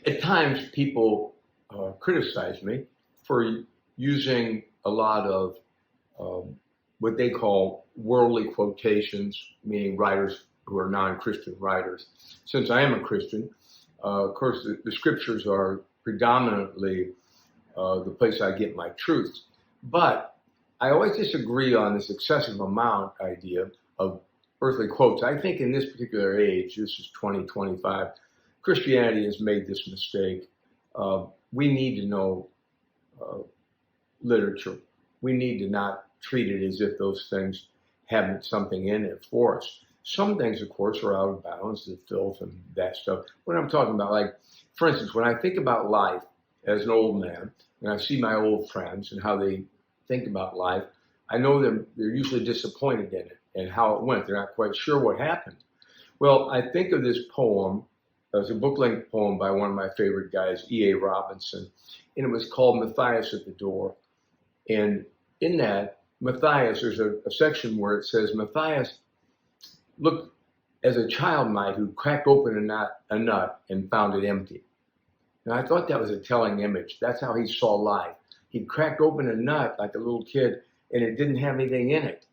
At times, people criticize me for using a lot of what they call worldly quotations, meaning writers who are non-Christian writers. Since I am a Christian, of course, the scriptures are predominantly the place I get my truth. But I always disagree on this excessive amount idea of earthly quotes. I think in this particular age, this is 2025, Christianity has made this mistake. We need to know literature. We need to not treat it as if those things have something in it for us. Some things, of course, are out of bounds, the filth and that stuff. What I'm talking about, like, for instance, when I think about life as an old man, and I see my old friends and how they think about life, I know they're usually disappointed in it and how it went. They're not quite sure what happened. Well, I think of this poem. It was a book-length poem by one of my favorite guys, E.A. Robinson, and it was called Matthias at the Door. And in that, Matthias, there's a section where it says, Matthias looked as a child might who cracked open a nut and found it empty. And I thought that was a telling image. That's how he saw life. He cracked open a nut like a little kid, and it didn't have anything in it.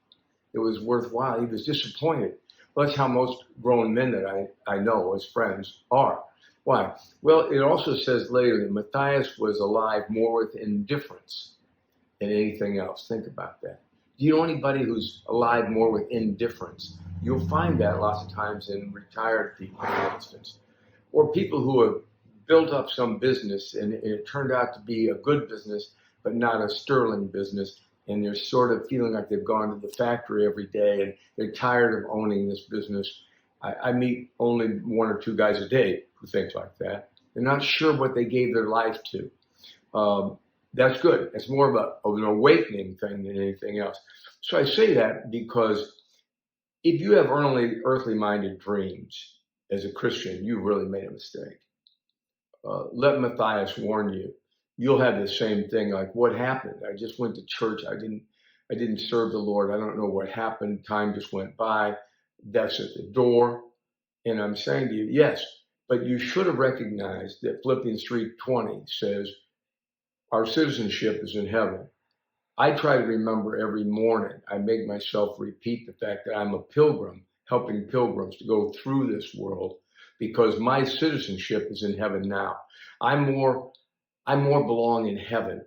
It was worthwhile. He was disappointed. Well, that's how most grown men that I know as friends are. Why? Well, it also says later that Matthias was alive more with indifference than anything else. Think about that. Do you know anybody who's alive more with indifference? You'll find that lots of times in retired people, for instance, or people who have built up some business and it turned out to be a good business, but not a sterling business. And they're sort of feeling like they've gone to the factory every day and they're tired of owning this business. I meet only one or two guys a day who think like that. They're not sure what they gave their life to. That's good. It's more of an awakening thing than anything else. So I say that because if you have earthly-minded dreams as a Christian, you really made a mistake. Let Matthias warn you. You'll have the same thing. Like, what happened? I just went to church. I didn't serve the Lord. I don't know what happened. Time just went by. Death's at the door. And I'm saying to you, yes, but you should have recognized that Philippians 3:20 says, our citizenship is in heaven. I try to remember every morning. I make myself repeat the fact that I'm a pilgrim, helping pilgrims to go through this world, because my citizenship is in heaven now. I more belong in heaven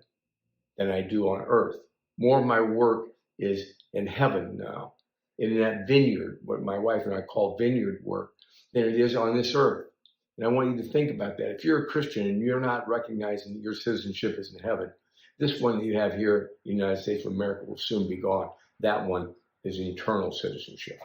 than I do on earth. More of my work is in heaven now, in that vineyard, what my wife and I call vineyard work, than it is on this earth. And I want you to think about that. If you're a Christian and you're not recognizing that your citizenship is in heaven, this one that you have here in the United States of America will soon be gone. That one is an eternal citizenship.